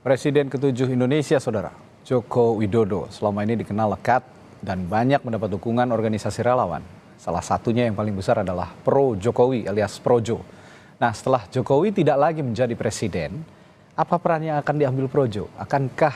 Presiden ke-7 Indonesia, Saudara, Joko Widodo, selama ini dikenal lekat dan banyak mendapat dukungan organisasi relawan. Salah satunya yang paling besar adalah Pro Jokowi alias Projo. Nah, setelah Jokowi tidak lagi menjadi presiden, apa peran yang akan diambil Projo? Akankah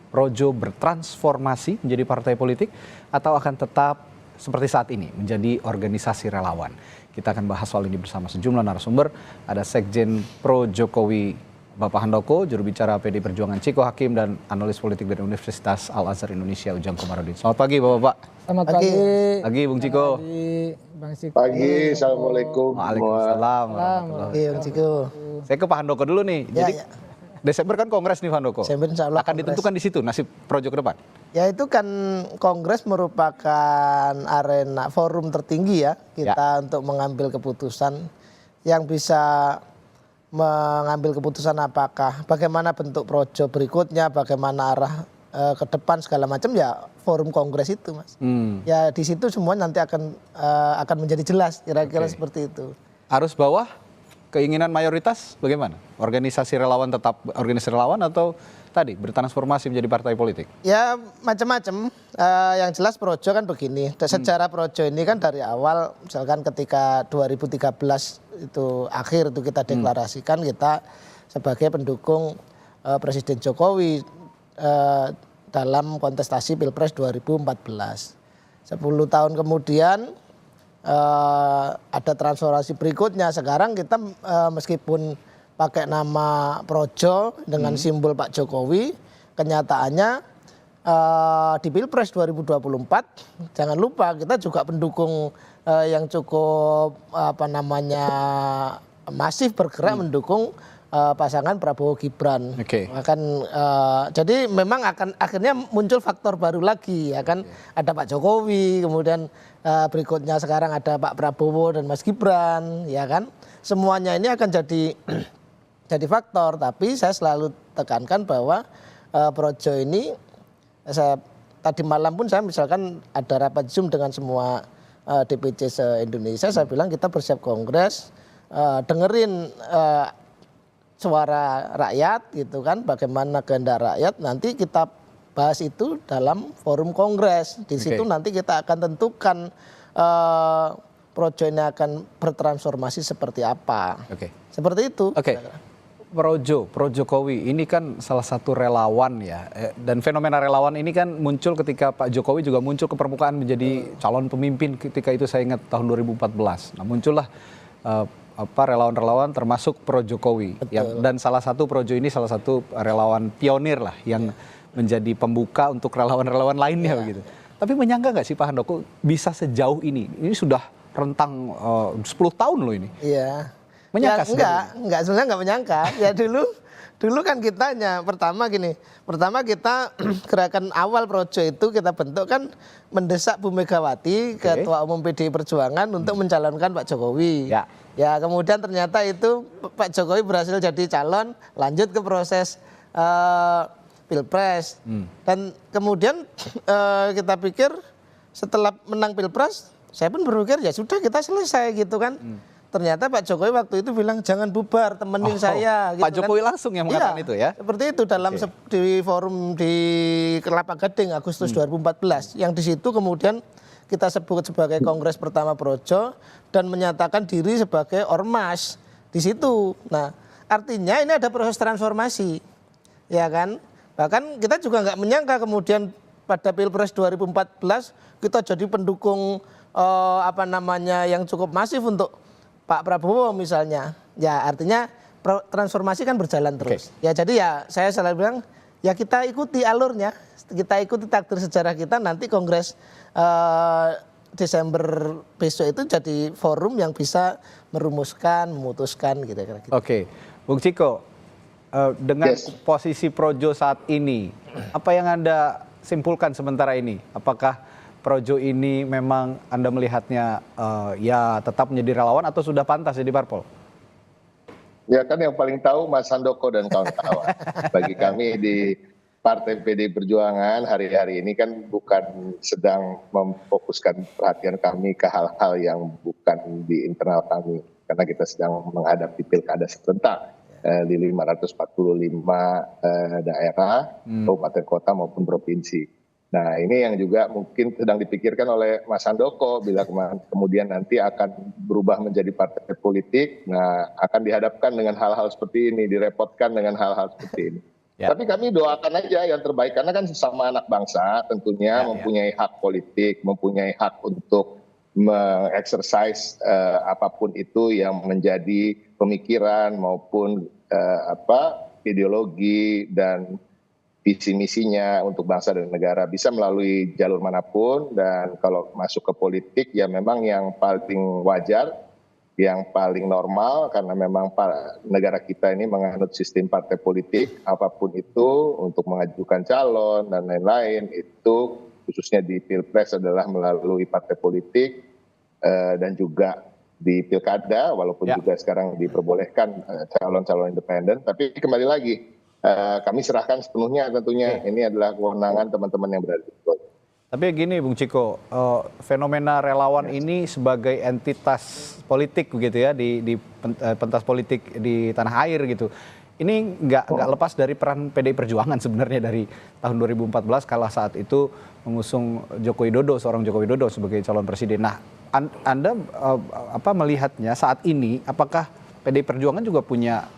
Projo bertransformasi menjadi partai politik atau akan tetap seperti saat ini menjadi organisasi relawan? Kita akan bahas soal ini bersama sejumlah narasumber. Ada Sekjen Pro Jokowi Bapak Handoko, juru bicara PD Perjuangan Ciko Hakim, dan analis politik dari Universitas Al-Azhar Indonesia Ujang Komarudin. Selamat pagi Bapak-Bapak. Selamat pagi. Pagi Bung Ciko. Pagi Bang Ciko. Pagi, Assalamualaikum. Waalaikumsalam. Pagi Bang Ciko. Saya ke Pak Handoko dulu nih. Jadi Desember kan Kongres nih Pak Handoko. Desember insya Allah akan ditentukan di situ nasib Projo ke depan. Ya itu kan Kongres merupakan arena forum tertinggi ya kita untuk mengambil keputusan yang bisa mengambil keputusan apakah bagaimana bentuk Projo berikutnya, bagaimana arah ke depan segala macam ya forum Kongres itu Mas. Ya di situ semua nanti akan menjadi jelas kira-kira seperti itu. Arus bawah keinginan mayoritas bagaimana? Organisasi relawan tetap organisasi relawan atau tadi bertransformasi menjadi partai politik? Ya macam-macam. Yang jelas Projo kan begini. Sejarah Projo ini kan dari awal, misalkan ketika 2013 itu akhir itu kita deklarasikan kita sebagai pendukung Presiden Jokowi dalam kontestasi Pilpres 2014. 10 tahun kemudian ada transformasi berikutnya. Sekarang kita meskipun pakai nama Projo dengan simbol Pak Jokowi, kenyataannya di Pilpres 2024 jangan lupa kita juga pendukung yang cukup masif bergerak mendukung pasangan Prabowo Gibran. Jadi memang akan akhirnya muncul faktor baru lagi ya kan, ada Pak Jokowi, kemudian berikutnya sekarang ada Pak Prabowo dan Mas Gibran ya kan. Semuanya ini akan jadi faktor, tapi saya selalu tekankan bahwa Projo ini tadi malam pun saya misalkan ada rapat Zoom dengan semua DPC se-Indonesia, saya bilang kita bersiap Kongres, dengerin suara rakyat gitu kan, bagaimana kehendak rakyat, nanti kita bahas itu dalam forum Kongres. Di situ nanti kita akan tentukan Projo ini akan bertransformasi seperti apa. Seperti itu. Pro Jokowi ini kan salah satu relawan ya, dan fenomena relawan ini kan muncul ketika Pak Jokowi juga muncul ke permukaan menjadi calon pemimpin ketika itu, saya ingat tahun 2014. Nah muncullah relawan-relawan termasuk Pro Jokowi dan salah satu Projo ini salah satu relawan pionir lah yang menjadi pembuka untuk relawan-relawan lainnya begitu. Tapi menyangka nggak sih Pak Handoko bisa sejauh ini? Ini sudah rentang 10 tahun loh ini. Iya. Menyangka enggak sebenarnya enggak menyangka. Ya dulu kan kita pertama kita gerakan awal Projo itu kita bentuk kan mendesak Bu Megawati, Ketua Umum PDI Perjuangan, untuk mencalonkan Pak Jokowi. Ya kemudian ternyata itu Pak Jokowi berhasil jadi calon, lanjut ke proses Pilpres. Dan kemudian kita pikir setelah menang Pilpres, saya pun berpikir ya sudah kita selesai gitu kan. Ternyata Pak Jokowi waktu itu bilang jangan bubar, temenin saya. Gitu Pak Jokowi langsung yang mengatakan itu ya? Seperti itu dalam di forum di Kelapa Gading Agustus 2014. Yang di situ kemudian kita sebut sebagai Kongres pertama Projo dan menyatakan diri sebagai ormas di situ. Nah artinya ini ada proses transformasi, ya kan? Bahkan kita juga nggak menyangka kemudian pada Pilpres 2014 kita jadi pendukung yang cukup masif untuk Pak Prabowo misalnya. Ya artinya transformasi kan berjalan terus. Ya jadi ya saya selalu bilang ya kita ikuti alurnya, kita ikuti takdir sejarah kita, nanti Kongres Desember besok itu jadi forum yang bisa memutuskan gitu. Bung Ciko, dengan posisi Projo saat ini, apa yang Anda simpulkan sementara ini? Apakah Projo ini memang Anda melihatnya ya tetap menjadi relawan atau sudah pantas jadi parpol? Ya kan yang paling tahu Mas Handoko dan kawan-kawan. Bagi kami di Partai PD Perjuangan hari-hari ini kan bukan sedang memfokuskan perhatian kami ke hal-hal yang bukan di internal kami. Karena kita sedang menghadapi pilkada serentak. di 545 daerah, kabupaten kota maupun provinsi. Nah ini yang juga mungkin sedang dipikirkan oleh Mas Handoko bila kemudian nanti akan berubah menjadi partai politik, nah akan dihadapkan dengan hal-hal seperti ini, direpotkan dengan hal-hal seperti ini. Ya. Tapi kami doakan aja yang terbaik, karena kan sesama anak bangsa tentunya mempunyai hak politik, mempunyai hak untuk mengeksersis apapun itu yang menjadi pemikiran maupun ideologi dan visi misinya untuk bangsa dan negara, bisa melalui jalur manapun. Dan kalau masuk ke politik ya memang yang paling wajar, yang paling normal, karena memang negara kita ini menganut sistem partai politik, apapun itu untuk mengajukan calon dan lain-lain itu khususnya di Pilpres adalah melalui partai politik, dan juga di pilkada, walaupun juga sekarang diperbolehkan calon-calon independen. Tapi kembali lagi, kami serahkan sepenuhnya tentunya, ini adalah kewenangan teman-teman yang berada di bawah. Tapi gini Bung Ciko, fenomena relawan ini sebagai entitas politik begitu ya, di pentas politik di tanah air gitu. Ini nggak lepas dari peran PDI Perjuangan sebenarnya dari tahun 2014 kala saat itu mengusung seorang Joko Widodo sebagai calon presiden. Nah, Anda melihatnya saat ini, apakah PDI Perjuangan juga punya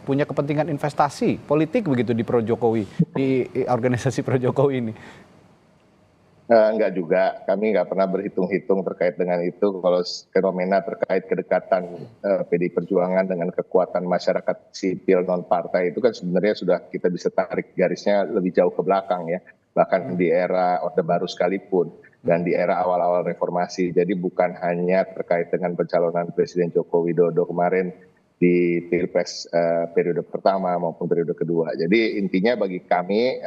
punya kepentingan investasi politik begitu di Pro Jokowi, di organisasi Pro Jokowi ini? Enggak juga, kami nggak pernah berhitung-hitung terkait dengan itu. Kalau fenomena terkait kedekatan PDI Perjuangan dengan kekuatan masyarakat sipil non-partai itu kan sebenarnya sudah kita bisa tarik garisnya lebih jauh ke belakang ya. Bahkan di era Orde Baru sekalipun dan di era awal-awal reformasi. Jadi bukan hanya terkait dengan pencalonan Presiden Joko Widodo kemarin di Pilpres periode pertama maupun periode kedua. Jadi intinya bagi kami,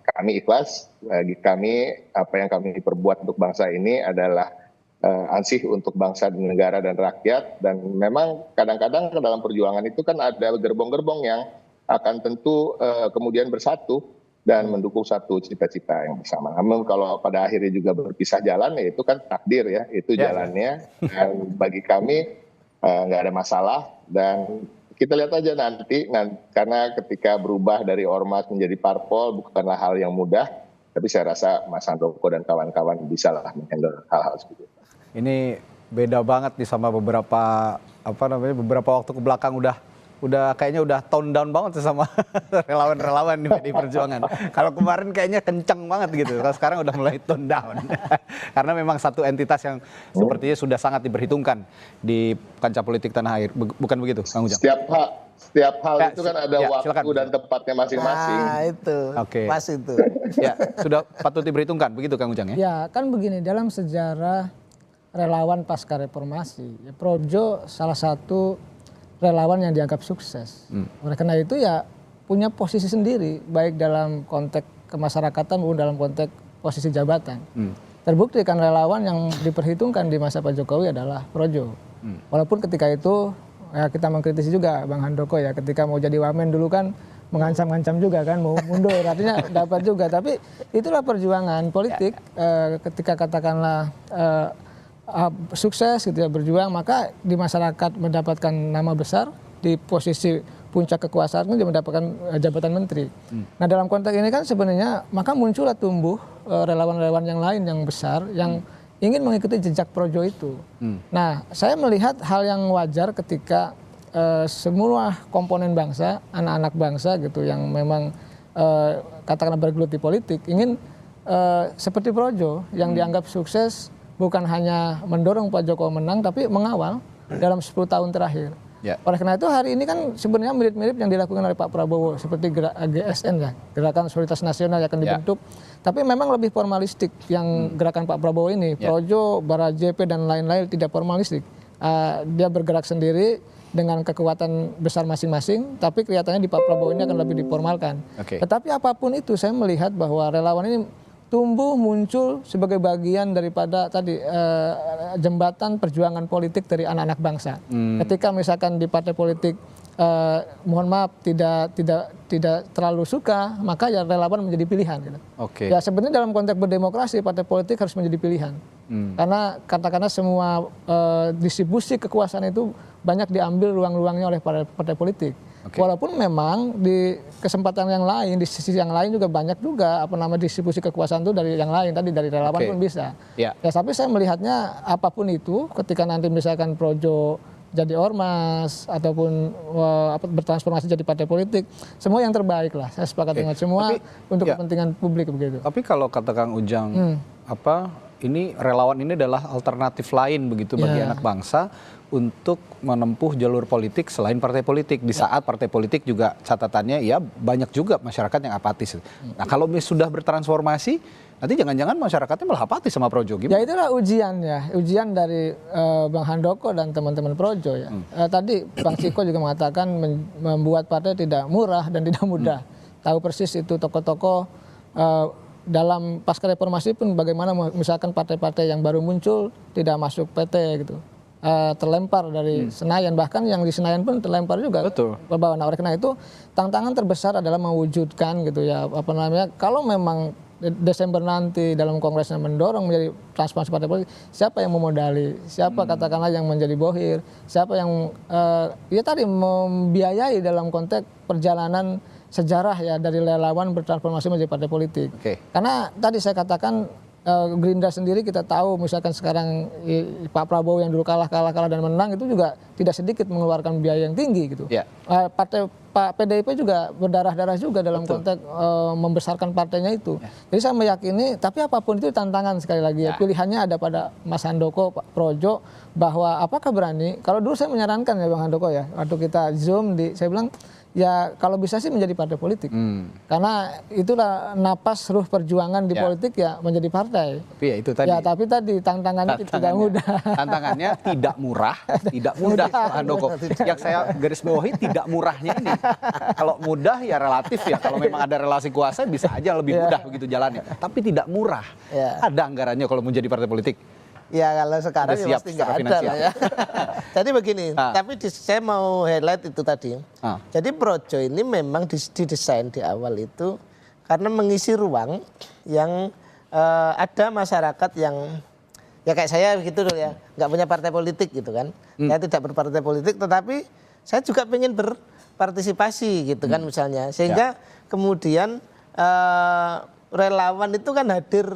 kami ikhlas, bagi kami apa yang kami perbuat untuk bangsa ini adalah ansih untuk bangsa dan negara dan rakyat. Dan memang kadang-kadang dalam perjuangan itu kan ada gerbong-gerbong yang akan tentu kemudian bersatu dan mendukung satu cita-cita yang bersama. Namun kalau pada akhirnya juga berpisah jalan, ya itu kan takdir ya, itu jalannya. Dan bagi kami nggak ada masalah, dan kita lihat aja nanti, karena ketika berubah dari ormas menjadi parpol bukanlah hal yang mudah, tapi saya rasa Mas Handoko dan kawan-kawan bisa lah menghandle hal-hal seperti itu. Ini beda banget nih sama beberapa waktu ke belakang kayaknya udah tone down banget sama relawan-relawan di PDI Perjuangan. Kalau kemarin kayaknya kenceng banget gitu, kalau sekarang udah mulai tone down. Karena memang satu entitas yang sepertinya sudah sangat diperhitungkan di kancah politik tanah air. Bukan begitu, Kang Ujang? Setiap hal itu kan ada waktu dan tempatnya masing-masing. Nah itu, pas itu. Ya, sudah patut diperhitungkan, begitu Kang Ujang ya? Ya, kan begini, dalam sejarah relawan pasca reformasi, Projo salah satu relawan yang dianggap sukses. Oleh karena itu ya punya posisi sendiri, baik dalam konteks kemasyarakatan maupun dalam konteks posisi jabatan. Terbukti kan relawan yang diperhitungkan di masa Pak Jokowi adalah Projo. Walaupun ketika itu ya kita mengkritisi juga Bang Handoko ya, ketika mau jadi wamen dulu kan mengancam-ancam juga kan, mau mundur, artinya dapat juga. Tapi itulah perjuangan politik, ketika katakanlah sukses gitu ya, berjuang, maka di masyarakat mendapatkan nama besar, di posisi puncak kekuasaan dia mendapatkan jabatan menteri. Nah dalam konteks ini kan sebenarnya maka muncullah tumbuh relawan-relawan yang lain yang besar yang ingin mengikuti jejak Projo itu. Nah saya melihat hal yang wajar ketika semua komponen bangsa, anak-anak bangsa gitu yang memang katakanlah bergelut di politik ingin seperti Projo yang dianggap sukses, bukan hanya mendorong Pak Jokowi menang, tapi mengawal dalam 10 tahun terakhir. Oleh karena itu hari ini kan sebenarnya mirip-mirip yang dilakukan oleh Pak Prabowo, seperti GSN ya, Gerakan Solidaritas Nasional yang akan dibentuk. Tapi memang lebih formalistik yang gerakan Pak Prabowo ini. Projo, Bara JP dan lain-lain tidak formalistik. Dia bergerak sendiri dengan kekuatan besar masing-masing, tapi kelihatannya di Pak Prabowo ini akan lebih diformalkan. Tetapi apapun itu saya melihat bahwa relawan ini tumbuh muncul sebagai bagian daripada tadi jembatan perjuangan politik dari anak-anak bangsa. Ketika misalkan di partai politik mohon maaf tidak terlalu suka, maka ya relawan menjadi pilihan gitu. Ya sebenarnya dalam konteks berdemokrasi partai politik harus menjadi pilihan. Karena katakanlah semua distribusi kekuasaan itu banyak diambil ruang-ruangnya oleh partai politik. Walaupun memang di kesempatan yang lain, di sisi yang lain juga banyak juga distribusi kekuasaan itu dari yang lain, tadi dari relawan pun bisa. Ya, tapi saya melihatnya apapun itu, ketika nanti misalkan Projo jadi ormas ataupun bertransformasi jadi partai politik, semua yang terbaik lah. Saya sepakat dengan semua untuk kepentingan publik begitu. Tapi kalau kata Kang Ujang, ini relawan ini adalah alternatif lain begitu bagi anak bangsa untuk menempuh jalur politik selain partai politik. Di saat partai politik juga catatannya ya banyak juga masyarakat yang apatis. Nah kalau sudah bertransformasi, nanti jangan-jangan masyarakatnya malah apatis sama Projo. Gimana? Ya itulah ujian dari Bang Handoko dan teman-teman Projo ya. Tadi Bang Ciko juga mengatakan membuat partai tidak murah dan tidak mudah. Tahu persis itu tokoh-tokoh dalam pasca reformasi pun bagaimana misalkan partai-partai yang baru muncul tidak masuk PT gitu. Terlempar dari Senayan, bahkan yang di Senayan pun terlempar juga ke bawah. Nah, oleh karena itu tantangan terbesar adalah mewujudkan gitu ya kalau memang Desember nanti dalam kongresnya mendorong menjadi transformasi partai politik, siapa yang memodali, siapa katakanlah yang menjadi bohir, siapa yang tadi membiayai dalam konteks perjalanan sejarah ya dari relawan bertransformasi menjadi partai politik. Karena tadi saya katakan Gerindra sendiri kita tahu misalkan sekarang Pak Prabowo yang dulu kalah dan menang itu juga tidak sedikit mengeluarkan biaya yang tinggi gitu. Partai Pak PDIP juga berdarah-darah juga dalam konteks membesarkan partainya itu. Jadi saya meyakini, tapi apapun itu tantangan sekali lagi ya. Pilihannya ada pada Mas Handoko, Pak Projo, bahwa apakah berani. Kalau dulu saya menyarankan ya Bang Handoko ya, waktu kita Zoom saya bilang ya kalau bisa sih menjadi partai politik. Karena itulah napas ruh perjuangan di politik ya menjadi partai. Tapi ya itu tadi. Ya tapi tadi tantangannya tidak mudah. Tantangannya tidak murah, Pak Handoko. Yang saya garis bawahi tidak murahnya ini. Kalau mudah ya relatif ya. Kalau memang ada relasi kuasa bisa aja lebih mudah begitu jalannya. Tapi tidak murah. Ada anggarannya kalau menjadi partai politik. Ya kalau sekarang ya pasti nggak ada lah ya. Jadi begini, tapi saya mau highlight itu tadi. Jadi Projo ini memang didesain di awal itu karena mengisi ruang yang ada masyarakat yang ya kayak saya begitu loh ya, nggak punya partai politik gitu kan. Saya tidak berpartai politik, tetapi saya juga ingin berpartisipasi gitu kan misalnya. Sehingga kemudian relawan itu kan hadir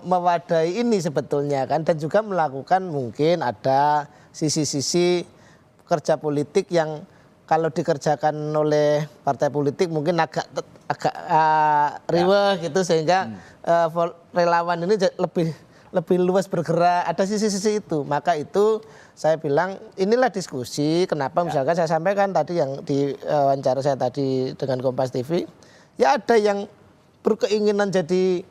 mewadai ini sebetulnya kan, dan juga melakukan mungkin ada sisi-sisi kerja politik yang kalau dikerjakan oleh partai politik mungkin agak riweh gitu, sehingga relawan ini lebih luas bergerak, ada sisi-sisi itu. Maka itu saya bilang inilah diskusi kenapa misalkan saya sampaikan tadi yang di wawancara saya tadi dengan Kompas TV, ya ada yang berkeinginan jadi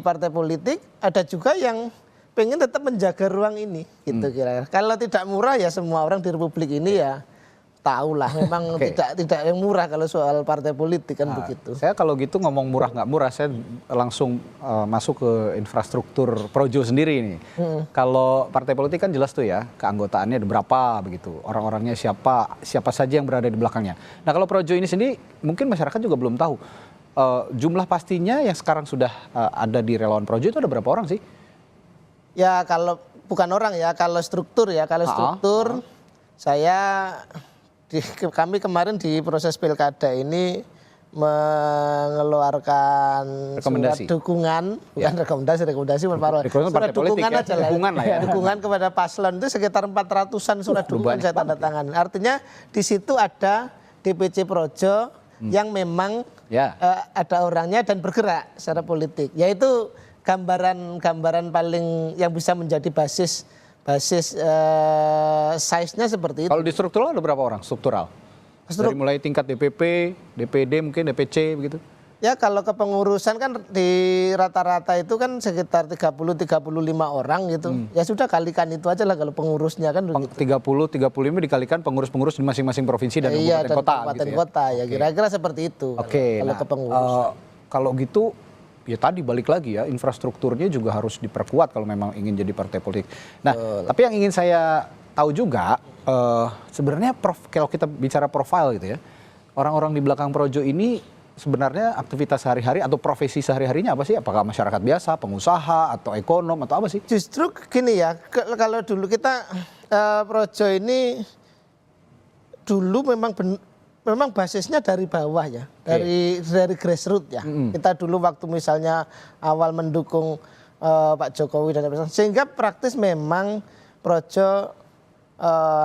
partai politik, ada juga yang pengen tetap menjaga ruang ini gitu kira-kira. Kalau tidak murah ya semua orang di Republik ini ya tahulah memang tidak yang murah kalau soal partai politik kan begitu. Saya kalau gitu ngomong murah nggak murah, saya langsung masuk ke infrastruktur Projo sendiri ini. Kalau partai politik kan jelas tuh ya keanggotaannya ada berapa begitu, orang-orangnya siapa saja yang berada di belakangnya. Nah kalau Projo ini sendiri mungkin masyarakat juga belum tahu. Jumlah pastinya yang sekarang sudah ada di relawan Projo itu ada berapa orang sih? Ya kalau bukan orang ya, kalau struktur ya, kami kemarin di proses pilkada ini mengeluarkan surat dukungan, bukan rekomendasi surat dukungan aja lah. Dukungan kepada paslon itu sekitar 400-an surat dukungan saya tanda tangan. Artinya di situ ada DPC Projo yang memang ada orangnya dan bergerak secara politik. Yaitu gambaran paling yang bisa menjadi basis size-nya seperti itu. Kalau di struktural ada berapa orang struktural? Dari mulai tingkat DPP, DPD mungkin DPC begitu? Ya kalau kepengurusan kan di rata-rata itu kan sekitar 30-35 orang gitu. Ya sudah kalikan itu aja lah kalau pengurusnya kan begitu. 30-35 dikalikan pengurus-pengurus di masing-masing provinsi dan kabupaten kota. Ya kira-kira seperti itu. Kalau kepengurusan. Kalau gitu ya tadi balik lagi ya, infrastrukturnya juga harus diperkuat kalau memang ingin jadi partai politik. Nah, tapi yang ingin saya tahu juga sebenarnya kalau kita bicara profil gitu ya, orang-orang di belakang Projo ini sebenarnya aktivitas sehari-hari atau profesi sehari-harinya apa sih? Apakah masyarakat biasa, pengusaha, atau ekonom, atau apa sih? Justru gini ya, kalau dulu kita Projo ini dulu memang basisnya dari bawah ya, dari grassroots ya. Kita dulu waktu misalnya awal mendukung Pak Jokowi dan sehingga praktis memang Projo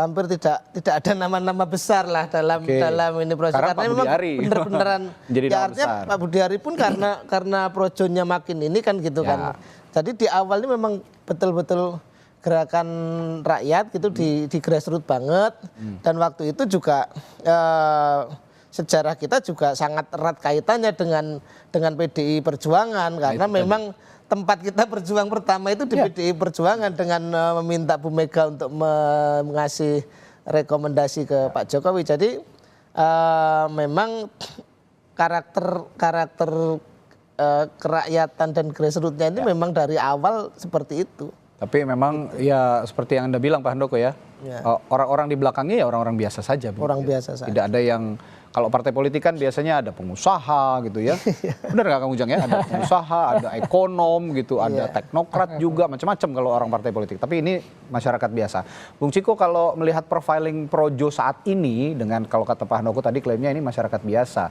hampir tidak ada nama-nama besar lah dalam ini Projo. Karena Pak memang Budiari beneran jadi ya, nama artinya besar. Pak Budiari pun karena Projonya makin ini kan gitu kan. Jadi di awal ini memang betul-betul gerakan rakyat gitu di grassroots banget, dan waktu itu juga sejarah kita juga sangat erat kaitannya dengan PDI Perjuangan, karena memang tempat kita berjuang pertama itu di PDI Perjuangan dengan meminta Bu Mega untuk mengasih rekomendasi ke Pak Jokowi. Jadi memang karakter kerakyatan dan grassrootsnya ini memang dari awal seperti itu. Tapi memang ya seperti yang Anda bilang Pak Handoko ya, orang-orang di belakangnya ya orang-orang biasa saja. Orang biasa saja. Tidak ada yang, kalau partai politik kan biasanya ada pengusaha gitu ya. Benar nggak Kang Ujang ya? Ada pengusaha, ada ekonom gitu, ada teknokrat juga, macam-macam kalau orang partai politik. Tapi ini masyarakat biasa. Bung Ciko, kalau melihat profiling Projo saat ini, dengan kalau kata Pak Handoko tadi klaimnya ini masyarakat biasa.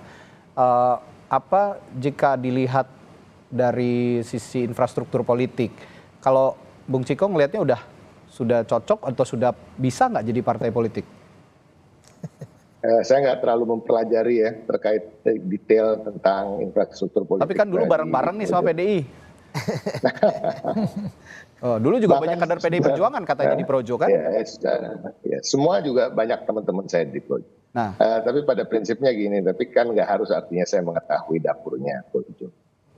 Apa jika dilihat dari sisi infrastruktur politik, kalau Bung Ciko ngelihatnya sudah cocok atau sudah bisa nggak jadi partai politik? Saya nggak terlalu mempelajari ya terkait detail tentang infrastruktur politik. Tapi kan dulu bareng-bareng nih sama PDI. Dulu juga banyak kader PDI Perjuangan katanya di Projo kan? Ya, semua juga banyak teman-teman saya di Projo. Nah, tapi pada prinsipnya gini, tapi kan nggak harus artinya saya mengetahui dapurnya Projo.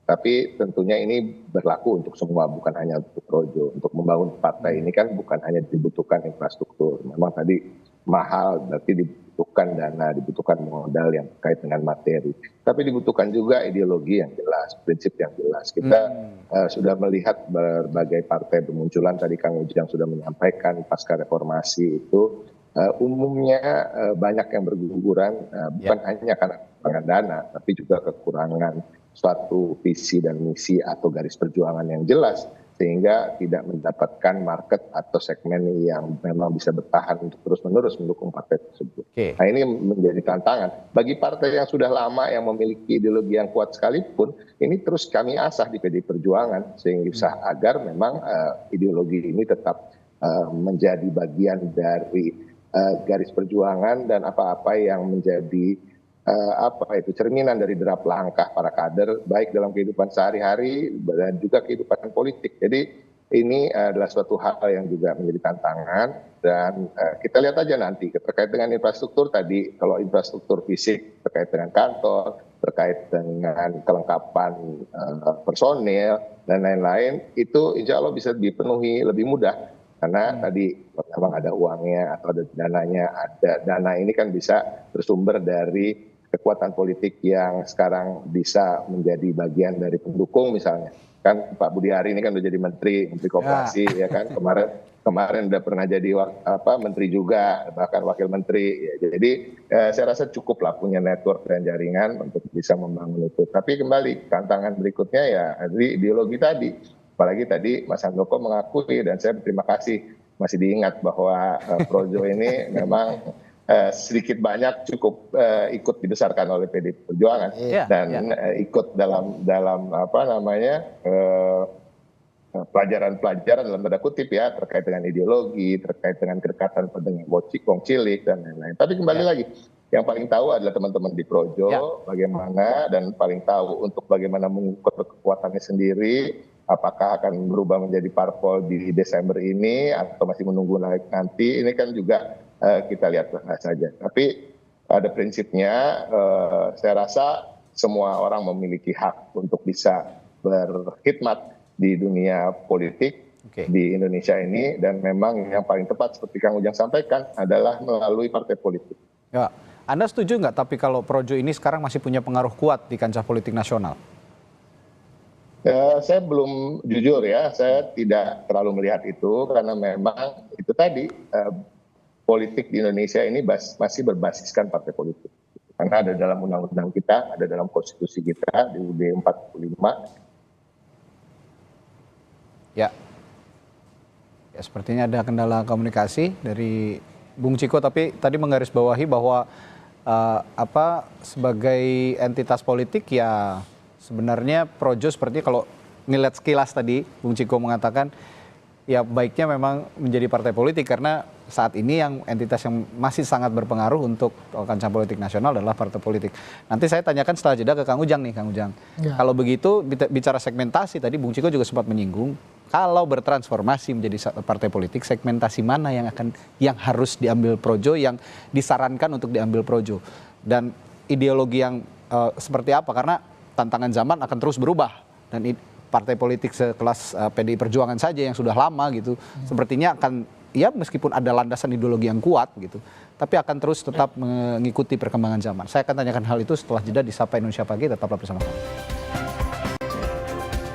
Tapi tentunya ini berlaku untuk semua, bukan hanya untuk Projo. Untuk membangun partai ini kan bukan hanya dibutuhkan infrastruktur. Memang tadi mahal, berarti dibutuhkan dana, dibutuhkan modal yang terkait dengan materi. Tapi dibutuhkan juga ideologi yang jelas, prinsip yang jelas. Kita sudah melihat berbagai partai bermunculan, tadi Kang Ujang sudah menyampaikan pasca reformasi itu umumnya banyak yang berguguran, bukan hanya karena kekurangan dana, tapi juga kekurangan suatu visi dan misi atau garis perjuangan yang jelas, sehingga tidak mendapatkan market atau segmen yang memang bisa bertahan untuk terus-menerus mendukung partai tersebut. Nah, ini menjadi tantangan. Bagi partai yang sudah lama yang memiliki ideologi yang kuat sekalipun, ini terus kami asah di PDI Perjuangan, sehingga agar memang ideologi ini tetap menjadi bagian dari garis perjuangan dan apa-apa yang menjadi cerminan dari derap langkah para kader baik dalam kehidupan sehari-hari dan juga kehidupan politik. Jadi ini adalah suatu hal yang juga menjadi tantangan, dan kita lihat aja nanti terkait dengan infrastruktur tadi. Kalau infrastruktur fisik terkait dengan kantor, terkait dengan kelengkapan personil dan lain-lain, itu insya Allah bisa dipenuhi lebih mudah. Karena tadi memang ada uangnya atau ada dananya, ada dana ini kan bisa bersumber dari kekuatan politik yang sekarang bisa menjadi bagian dari pendukung misalnya. Kan Pak Budiari ini kan udah jadi menteri koperasi ya kan, kemarin udah pernah jadi menteri juga, bahkan wakil menteri. Ya, jadi saya rasa cukup lah punya network dan jaringan untuk bisa membangun itu. Tapi kembali tantangan berikutnya ya dari ideologi tadi. Apalagi tadi Mas Handoko mengakui, dan saya berterima kasih masih diingat bahwa Projo ini memang sedikit banyak cukup ikut dibesarkan oleh PDI Perjuangan dan ikut dalam pelajaran-pelajaran dalam tanda kutip ya, terkait dengan ideologi, terkait dengan kedekatan dengan Wong Cilik dan lain-lain. Tapi kembali lagi, yang paling tahu adalah teman-teman di Projo bagaimana, dan paling tahu untuk bagaimana mengukur kekuatannya sendiri. Apakah akan berubah menjadi parpol di Desember ini atau masih menunggu nanti, ini kan juga kita lihat saja. Tapi pada prinsipnya saya rasa semua orang memiliki hak untuk bisa berkhidmat di dunia politik di Indonesia ini, dan memang yang paling tepat seperti Kang Ujang sampaikan adalah melalui partai politik. Ya, Anda setuju nggak tapi kalau Projo ini sekarang masih punya pengaruh kuat di kancah politik nasional? Saya belum, jujur ya, saya tidak terlalu melihat itu, karena memang itu tadi politik di Indonesia ini masih berbasiskan partai politik. Karena ada dalam undang-undang kita, ada dalam konstitusi kita di UUD 45. Ya. Ya, sepertinya ada kendala komunikasi dari Bung Ciko, tapi tadi menggarisbawahi bahwa sebagai entitas politik ya sebenarnya Projo sepertinya kalau ngelihat sekilas tadi Bung Ciko mengatakan ya baiknya memang menjadi partai politik karena saat ini yang entitas yang masih sangat berpengaruh untuk kancah politik nasional adalah partai politik. Nanti saya tanyakan setelah jeda ke Kang Ujang nih, Kang Ujang. Ya. Kalau begitu bicara segmentasi tadi Bung Ciko juga sempat menyinggung kalau bertransformasi menjadi partai politik, segmentasi mana yang harus diambil Projo, yang disarankan untuk diambil Projo, dan ideologi yang seperti apa? Karena tantangan zaman akan terus berubah dan partai politik sekelas PDI Perjuangan saja yang sudah lama gitu, sepertinya akan ya meskipun ada landasan ideologi yang kuat gitu, tapi akan terus tetap mengikuti perkembangan zaman. Saya akan tanyakan hal itu setelah jeda di Sapa Indonesia Pagi. Tetaplah bersama kami.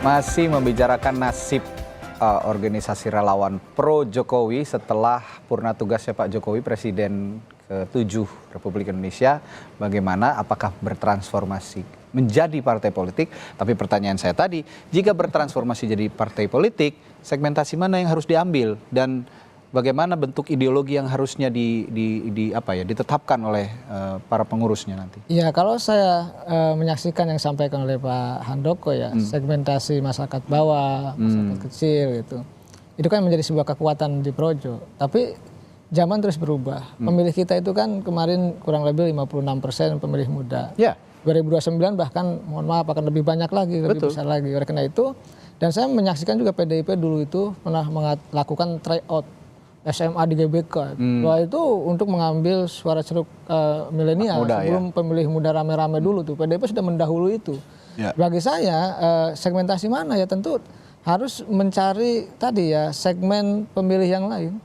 Masih membicarakan nasib organisasi relawan pro Jokowi setelah purna tugasnya Pak Jokowi Presiden ke-7 Republik Indonesia. Bagaimana, apakah bertransformasi menjadi partai politik? Tapi pertanyaan saya tadi, jika bertransformasi jadi partai politik, segmentasi mana yang harus diambil dan bagaimana bentuk ideologi yang harusnya ditetapkan oleh para pengurusnya nanti? Ya, kalau saya menyaksikan yang disampaikan oleh Pak Handoko ya, segmentasi masyarakat bawah, masyarakat kecil gitu. Itu kan menjadi sebuah kekuatan di Projo. Tapi zaman terus berubah. Pemilih kita itu kan kemarin kurang lebih 56% pemilih muda. Ya. 2029 bahkan mohon maaf akan lebih banyak lagi, lebih besar lagi. Oleh karena itu, dan saya menyaksikan juga PDIP dulu itu pernah melakukan tryout SMA di GBK. Bahwa itu untuk mengambil suara ceruk milenial sebelum pemilih muda rame-rame dulu tuh. PDIP sudah mendahului itu. Ya. Bagi saya segmentasi mana ya tentu harus mencari tadi ya segmen pemilih yang lain.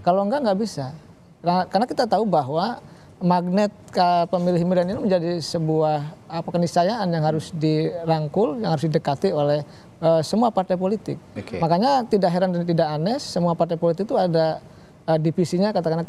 Kalau nggak bisa. Karena kita tahu bahwa magnet pemilih milenial menjadi sebuah keniscayaan yang harus dirangkul, yang harus didekati oleh semua partai politik. Okay. Makanya tidak heran dan tidak aneh semua partai politik itu ada divisinya, katakanlah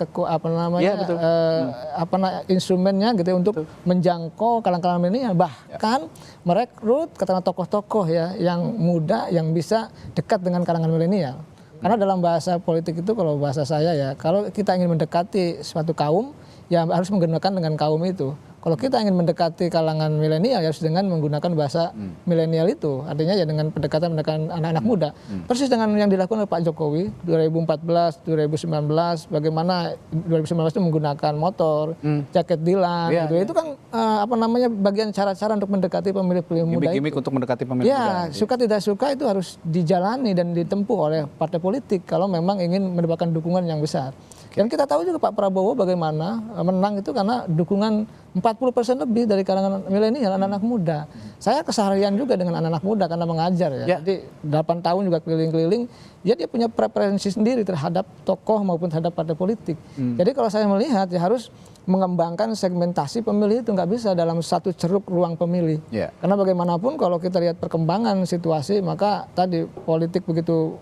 instrumennya gitu ya, untuk menjangkau kalangan milenial, bahkan merekrut katakanlah tokoh-tokoh ya yang muda yang bisa dekat dengan kalangan milenial. Karena dalam bahasa politik itu, kalau bahasa saya ya, kalau kita ingin mendekati suatu kaum ya harus menggunakan dengan kaum itu. Kalau kita ingin mendekati kalangan milenial ya harus dengan menggunakan bahasa milenial itu. Artinya ya dengan pendekatan anak-anak muda. Persis dengan yang dilakukan oleh Pak Jokowi 2014, 2019, bagaimana 2019 itu menggunakan motor, jaket dilan gitu. Itu kan bagian cara-cara untuk mendekati pemilih-pemilih muda. Gimik-gimik untuk mendekati pemilih muda. Ya, suka tidak suka itu harus dijalani dan ditempuh oleh partai politik kalau memang ingin mendapatkan dukungan yang besar. Dan kita tahu juga Pak Prabowo bagaimana menang itu karena dukungan 40% lebih dari kalangan milenial, anak-anak muda. Saya keseharian juga dengan anak-anak muda karena mengajar ya. Jadi 8 tahun juga keliling-keliling, ya dia punya preferensi sendiri terhadap tokoh maupun terhadap partai politik. Jadi kalau saya melihat ya harus mengembangkan segmentasi pemilih itu, nggak bisa dalam satu ceruk ruang pemilih. Karena bagaimanapun kalau kita lihat perkembangan situasi, maka tadi politik begitu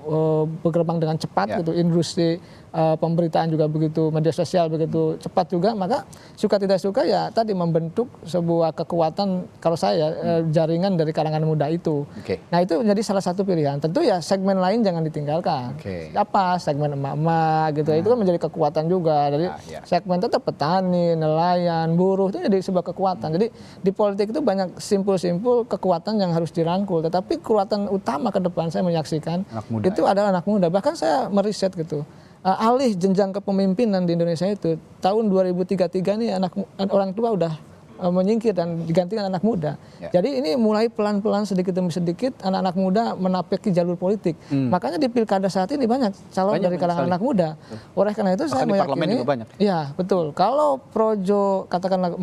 berkembang dengan cepat gitu, industri pemberitaan juga begitu, media sosial begitu cepat juga, maka suka tidak suka ya tadi membentuk sebuah kekuatan, kalau saya jaringan dari kalangan muda itu. Nah itu menjadi salah satu pilihan. Tentu ya segmen lain jangan ditinggalkan. Apa segmen emak-emak gitu, itu kan menjadi kekuatan juga. Jadi segmen tetap petani, nelayan, buruh itu jadi sebuah kekuatan. Jadi di politik itu banyak simpul-simpul kekuatan yang harus dirangkul. Tetapi kekuatan utama ke depan saya menyaksikan itu adalah anak muda. Bahkan saya meriset gitu. Alih jenjang kepemimpinan di Indonesia itu tahun 2033 ini orang tua udah menyingkir dan digantikan anak muda. Jadi ini mulai pelan-pelan sedikit demi sedikit anak-anak muda menapaki jalur politik. Makanya di pilkada saat ini banyak calon dari kalangan anak muda. Oleh karena itu saya meyakini, ya betul. Kalau Projo katakanlah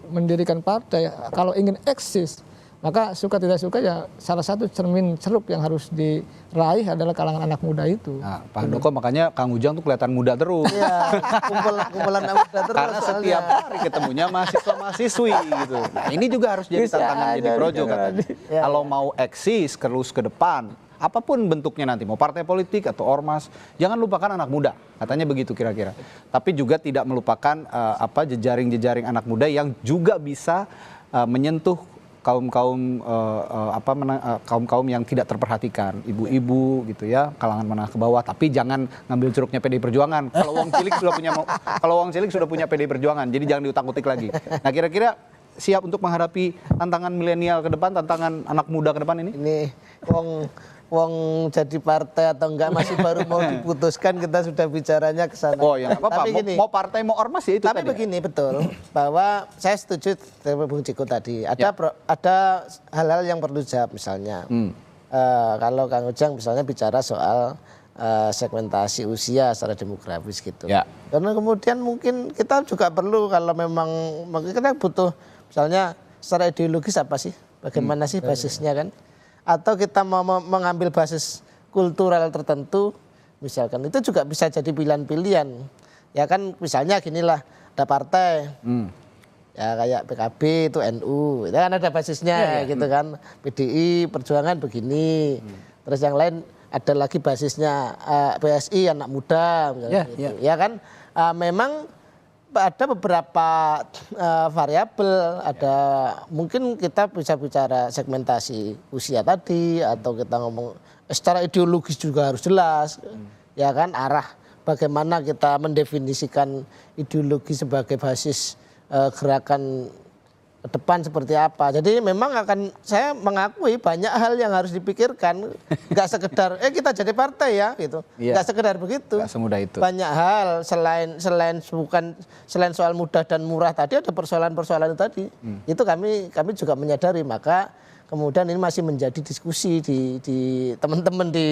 mendirikan partai, kalau ingin eksis, maka suka tidak suka ya salah satu ceruk yang harus diraih adalah kalangan anak muda itu. Nah, Pak Handoko, makanya Kang Ujang tuh kelihatan muda terus. Iya, kumpulan anak muda terus. Karena setiap hari ketemunya mahasiswa-mahasiswi gitu. Nah ini juga harus jadi tantangan jadi Projo katanya. Kalau mau eksis terus ke depan, apapun bentuknya nanti, mau partai politik atau ormas, jangan lupakan anak muda, katanya begitu kira-kira. Tapi juga tidak melupakan jejaring-jejaring anak muda yang juga bisa menyentuh kaum-kaum yang tidak terperhatikan, ibu-ibu gitu ya, kalangan menengah ke bawah, tapi jangan ngambil ceruknya PDI Perjuangan. Kalau Wong Cilik sudah punya PDI Perjuangan, jadi jangan diutak-utik lagi. Nah, kira-kira siap untuk menghadapi tantangan milenial ke depan, tantangan anak muda ke depan ini? Ini wong jadi partai atau enggak masih baru mau diputuskan, kita sudah bicaranya ke sana. Oh ya, apa-apa. Tapi Mau partai mau ormas ya itu tapi tadi. begini, betul bahwa saya setuju dengan Bung Ciko tadi. Ada hal-hal yang perlu dijawab, misalnya kalau Kang Ujang misalnya bicara soal segmentasi usia secara demografis gitu. Ya. Karena kemudian mungkin kita juga perlu, kalau memang kita butuh misalnya secara ideologis apa sih, bagaimana sih basisnya kan? Atau kita mau mengambil basis kultural tertentu, misalkan itu juga bisa jadi pilihan-pilihan. Ya kan, misalnya ginilah, ada partai, ya kayak PKB itu NU, itu kan ada basisnya gitu kan. PDI Perjuangan begini, terus yang lain ada lagi basisnya PSI anak muda, gitu. Ya kan, memang ada beberapa variabel, ada mungkin kita bisa bicara segmentasi usia tadi, atau kita ngomong secara ideologis juga harus jelas, ya kan, arah bagaimana kita mendefinisikan ideologi sebagai basis gerakan ke depan seperti apa. Jadi memang saya mengakui banyak hal yang harus dipikirkan, nggak sekedar kita jadi partai ya gitu, nggak sekedar begitu. Nggak semudah itu. Banyak hal selain soal mudah dan murah tadi, ada persoalan-persoalan tadi. Itu kami juga menyadari, maka kemudian ini masih menjadi diskusi di teman-teman di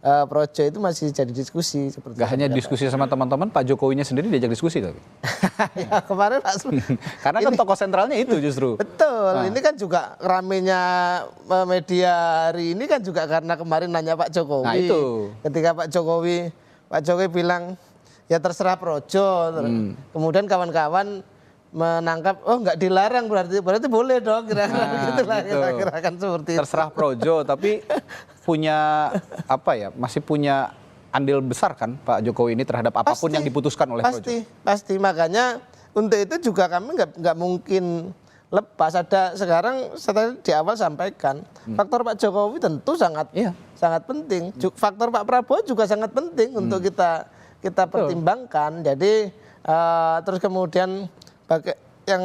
Projo, itu masih jadi diskusi seperti. Gak hanya diskusi sama teman-teman, Pak Jokowinya sendiri diajak diskusi tapi. Ya kemarin Pak Karena kan tokoh sentralnya itu justru. Betul, ini kan juga ramenya media hari ini kan juga karena kemarin nanya Pak Jokowi. Nah itu. Ketika Pak Jokowi bilang ya terserah Projo, kemudian kawan-kawan menangkap, oh nggak dilarang, berarti boleh dong, kira-kira gitulah, kira-kira kan seperti itu. Terserah Projo, tapi punya masih punya andil besar kan Pak Jokowi ini terhadap apapun yang diputuskan oleh Projo. Pasti, makanya untuk itu juga kami nggak mungkin lepas. Ada sekarang, saya di awal sampaikan, faktor Pak Jokowi tentu sangat penting. Faktor Pak Prabowo juga sangat penting untuk kita pertimbangkan. Jadi terus kemudian yang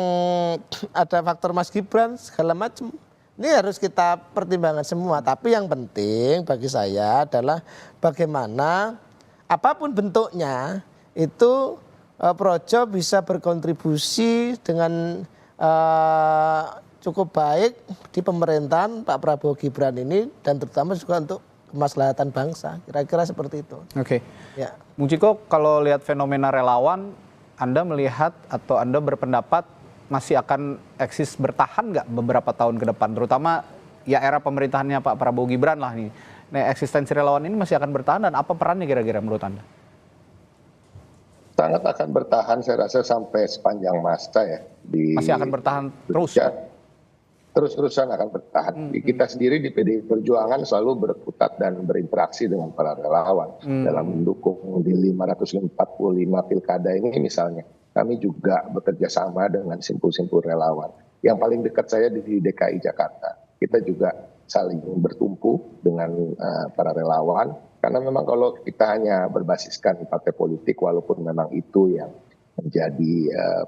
ada faktor Mas Gibran segala macam, ini harus kita pertimbangkan semua. Tapi yang penting bagi saya adalah bagaimana apapun bentuknya itu Projo bisa berkontribusi dengan cukup baik di pemerintahan Pak Prabowo Gibran ini, dan terutama juga untuk kemaslahatan bangsa, kira-kira seperti itu. Oke. Ya. Bung Ciko, kalau lihat fenomena relawan, Anda melihat atau Anda berpendapat masih akan eksis bertahan nggak beberapa tahun ke depan, terutama ya era pemerintahannya Pak Prabowo Gibran lah nih. Nah, eksistensi relawan ini masih akan bertahan, dan apa perannya kira-kira menurut Anda? Sangat akan bertahan, saya rasa sampai sepanjang masa ya. Masih akan bertahan terus? Ya, terus-terusan akan bertahan. Kita sendiri di PDI Perjuangan selalu berkutat dan berinteraksi dengan para relawan dalam mendukung di 545 pilkada ini misalnya. Kami juga bekerja sama dengan simpul-simpul relawan. Yang paling dekat saya di DKI Jakarta. Kita juga saling bertumpu dengan para relawan. Karena memang kalau kita hanya berbasiskan partai politik, walaupun memang itu yang menjadi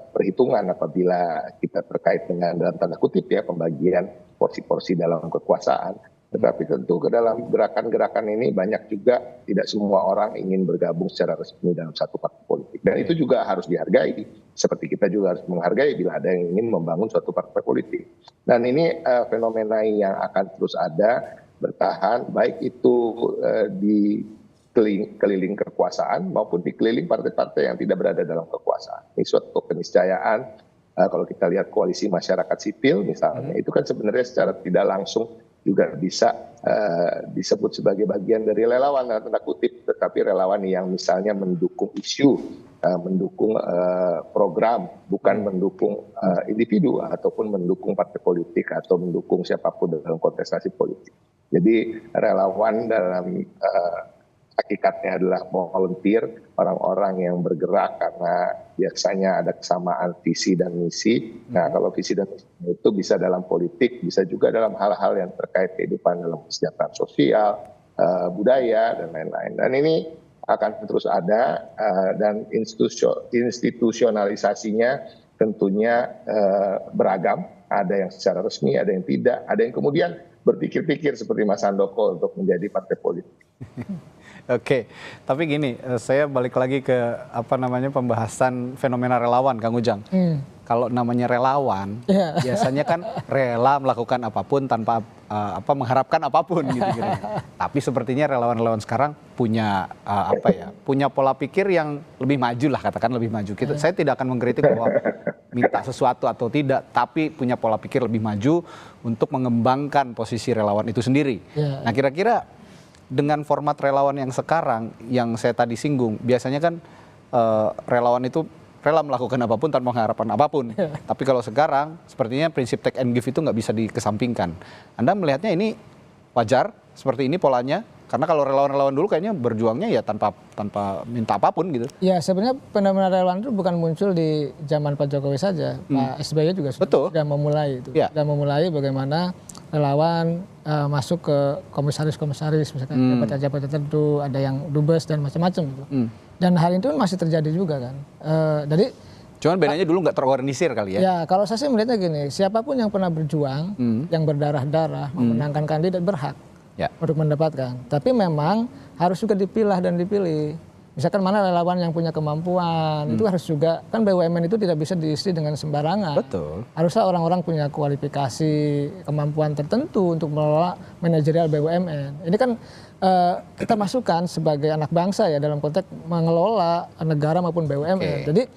perhitungan apabila kita terkait dengan dalam tanda kutip ya pembagian porsi-porsi dalam kekuasaan. Tetapi tentu ke dalam gerakan-gerakan ini banyak juga tidak semua orang ingin bergabung secara resmi dalam satu partai politik. Dan itu juga harus dihargai. Seperti kita juga harus menghargai bila ada yang ingin membangun suatu partai politik. Dan ini fenomena yang akan terus ada, bertahan, baik itu di keliling kekuasaan maupun di keliling partai-partai yang tidak berada dalam kekuasaan. Ini suatu keniscayaan. Kalau kita lihat koalisi masyarakat sipil misalnya, itu kan sebenarnya secara tidak langsung juga bisa disebut sebagai bagian dari relawan dalam tanda kutip, tetapi relawan yang misalnya mendukung isu, mendukung program, bukan mendukung individu ataupun mendukung partai politik atau mendukung siapapun dalam kontestasi politik. Jadi relawan dalam hakikatnya adalah volunteer, orang-orang yang bergerak karena biasanya ada kesamaan visi dan misi. Nah, kalau visi dan misi itu bisa dalam politik, bisa juga dalam hal-hal yang terkait kehidupan dalam kesejahteraan sosial, budaya, dan lain-lain. Dan ini akan terus ada, dan institusionalisasinya tentunya beragam. Ada yang secara resmi, ada yang tidak, ada yang kemudian berpikir-pikir seperti Mas Handoko untuk menjadi partai politik. Oke, tapi gini, saya balik lagi ke pembahasan fenomena relawan, Kang Ujang. Kalau namanya relawan, biasanya kan rela melakukan apapun tanpa mengharapkan apapun gitu. Tapi sepertinya relawan-relawan sekarang punya punya pola pikir yang lebih maju lah, katakan lebih maju. Saya tidak akan mengkritik bahwa minta sesuatu atau tidak, tapi punya pola pikir lebih maju untuk mengembangkan posisi relawan itu sendiri. Nah, kira-kira dengan format relawan yang sekarang, yang saya tadi singgung, biasanya kan relawan itu rela melakukan apapun tanpa mengharapkan apapun. Tapi kalau sekarang, sepertinya prinsip take and give itu nggak bisa dikesampingkan. Anda melihatnya ini wajar, seperti ini polanya? Karena kalau relawan-relawan dulu kayaknya berjuangnya ya tanpa minta apapun gitu. Ya, sebenarnya fenomena relawan itu bukan muncul di zaman Pak Jokowi saja. Pak SBY juga sudah memulai itu. Sudah memulai bagaimana relawan masuk ke komisaris-komisaris, misalkan jabatan-jabatan tertentu, ada yang dubes dan macam-macam gitu. Dan hal itu masih terjadi juga kan. Jadi cuman bedanya dulu nggak terorganisir kali ya? Ya, kalau saya sih melihatnya gini, siapapun yang pernah berjuang, yang berdarah-darah, memenangkan kandidat berhak untuk mendapatkan. Tapi memang harus juga dipilah dan dipilih. Misalkan mana relawan yang punya kemampuan, itu harus juga, kan BUMN itu tidak bisa diisi dengan sembarangan. Betul. Haruslah orang-orang punya kualifikasi, kemampuan tertentu untuk mengelola manajerial BUMN. Ini kan kita masukkan sebagai anak bangsa ya dalam konteks mengelola negara maupun BUMN. Jadi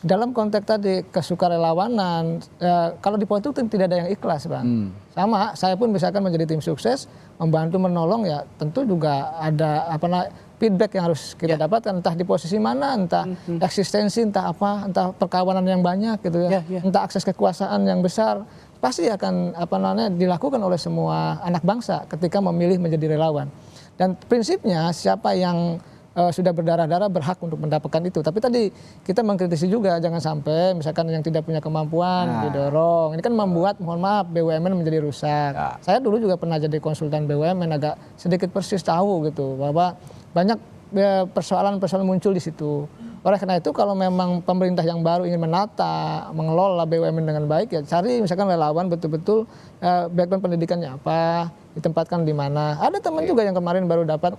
dalam konteks tadi kesukarelawanan, kalau di politik tidak ada yang ikhlas, Bang. Sama, saya pun misalkan menjadi tim sukses, membantu menolong ya tentu juga ada feedback yang harus kita dapatkan, entah di posisi mana, entah eksistensi, entah perkawanan yang banyak gitu ya, entah akses kekuasaan yang besar, pasti akan dilakukan oleh semua anak bangsa ketika memilih menjadi relawan. Dan prinsipnya siapa yang sudah berdarah-darah berhak untuk mendapatkan itu. Tapi tadi kita mengkritisi juga jangan sampai misalkan yang tidak punya kemampuan didorong. Ini kan membuat, mohon maaf, BUMN menjadi rusak. Saya dulu juga pernah jadi konsultan BUMN, agak sedikit persis tahu gitu bahwa banyak persoalan-persoalan muncul di situ. Oleh karena itu kalau memang pemerintah yang baru ingin menata, mengelola BUMN dengan baik, ya cari misalkan relawan betul-betul background pendidikannya apa, ditempatkan di mana. Ada teman juga yang kemarin baru dapat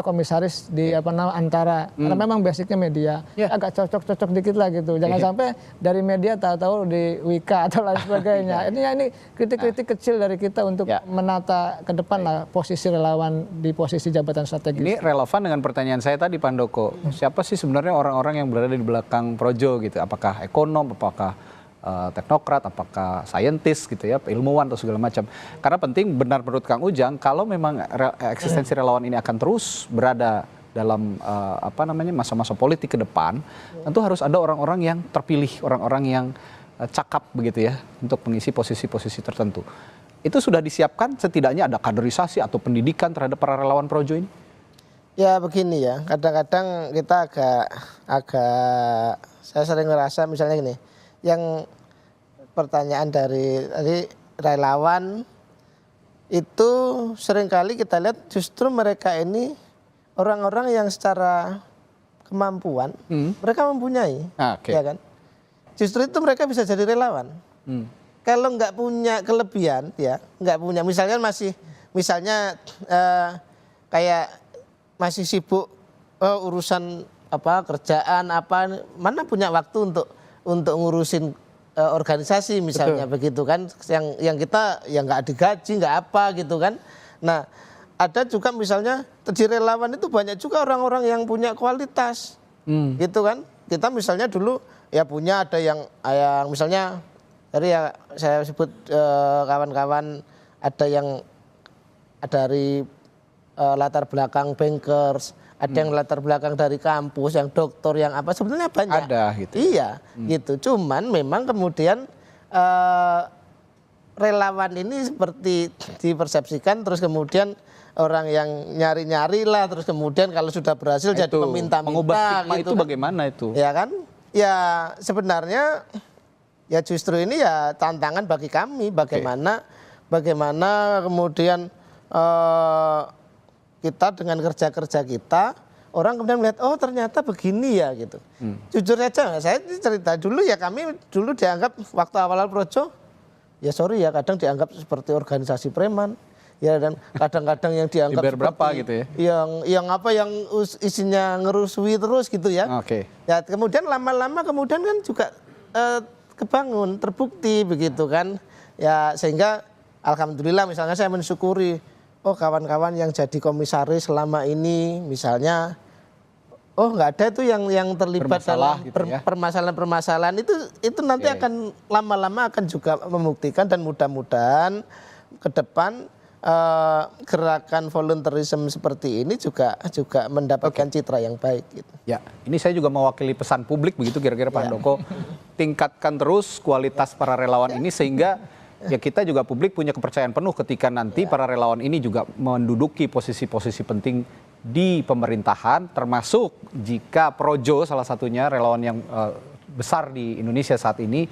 komisaris di antara, karena memang basicnya media, agak cocok-cocok dikit lah gitu. Jangan sampai dari media tahu-tahu di Wika atau lain sebagainya. Ini kritik-kritik kecil dari kita untuk menata ke depan lah posisi relawan di posisi jabatan strategis. Ini relevan dengan pertanyaan saya tadi, Pak Handoko. Siapa sih sebenarnya orang-orang yang berada di belakang Projo gitu? Apakah ekonom, apakah teknokrat, apakah saintis gitu ya, ilmuwan atau segala macam. Karena penting, benar menurut Kang Ujang, kalau memang eksistensi relawan ini akan terus berada dalam masa-masa politik ke depan, tentu harus ada orang-orang yang terpilih, orang-orang yang cakap begitu ya, untuk mengisi posisi-posisi tertentu. Itu sudah disiapkan, setidaknya ada kaderisasi atau pendidikan terhadap para relawan Projo ini? Ya begini ya, kadang-kadang kita agak saya sering ngerasa misalnya gini, yang pertanyaan dari relawan itu seringkali kita lihat justru mereka ini orang-orang yang secara kemampuan mereka mempunyai, ya kan? Justru itu mereka bisa jadi relawan. Kalau nggak punya kelebihan, ya nggak punya, misalnya kayak masih sibuk urusan kerjaan mana punya waktu untuk ngurusin organisasi misalnya. Betul. Begitu kan, yang kita ya nggak digaji, nggak apa gitu kan. Nah ada juga misalnya di relawan itu banyak juga orang-orang yang punya kualitas gitu kan. Kita misalnya dulu ya ada yang misalnya tadi ya saya sebut kawan-kawan ada yang dari latar belakang bankers, ada yang latar belakang dari kampus, yang doktor, yang apa, sebenarnya banyak. Ada gitu. Iya, gitu. Cuman memang kemudian relawan ini seperti dipersepsikan, terus kemudian orang yang nyari-nyari lah, terus kemudian kalau sudah berhasil jadi Itu, meminta-minta. mengubah stigma gitu itu kan. bagaimana itu? Ya kan? Ya sebenarnya ya justru ini ya tantangan bagi kami bagaimana kemudian kita dengan kerja-kerja kita orang kemudian melihat oh ternyata begini ya gitu. Jujur saja saya cerita dulu ya, kami dulu dianggap waktu awal-awal Projo ya sorry ya kadang dianggap seperti organisasi preman. Ya dan kadang-kadang yang dianggap Dibayar berapa seperti gitu ya? yang isinya ngerusui terus gitu ya. Oke. Ya kemudian lama-lama kemudian kan juga kebangun, terbukti begitu kan. Ya sehingga alhamdulillah misalnya saya mensyukuri oh kawan-kawan yang jadi komisaris selama ini misalnya oh nggak ada itu yang terlibat Bermasalah dalam gitu ya. permasalahan-permasalahan itu nanti Oke. akan lama-lama akan juga membuktikan dan mudah-mudahan ke depan gerakan volunteerism seperti ini juga mendapatkan citra yang baik gitu. Ya, ini saya juga mewakili pesan publik begitu kira-kira Pak Handoko. Tingkatkan terus kualitas para relawan ini sehingga ya kita juga publik punya kepercayaan penuh ketika nanti para relawan ini juga menduduki posisi-posisi penting di pemerintahan, termasuk jika Projo salah satunya relawan yang besar di Indonesia saat ini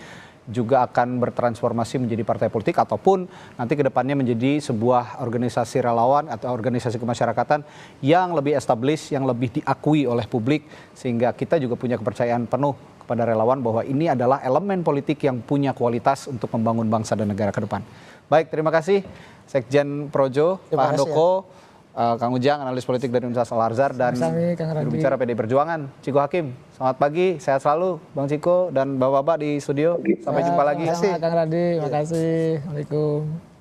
juga akan bertransformasi menjadi partai politik ataupun nanti ke depannya menjadi sebuah organisasi relawan atau organisasi kemasyarakatan yang lebih established, yang lebih diakui oleh publik sehingga kita juga punya kepercayaan penuh kepada relawan bahwa ini adalah elemen politik yang punya kualitas untuk membangun bangsa dan negara ke depan. Baik, terima kasih Sekjen Projo, Terima Pak kasih, Handoko, Kang Ujang, analis politik dari Universitas Al-Azhar, dan Sama-sama, Kang Randi. jurubicara PDI Perjuangan, Ciko Hakim. Selamat pagi, sehat selalu Bang Ciko dan Bapak-Bapak di studio. Sampai jumpa lagi. Sama Kang Radi, makasih. Assalamualaikum.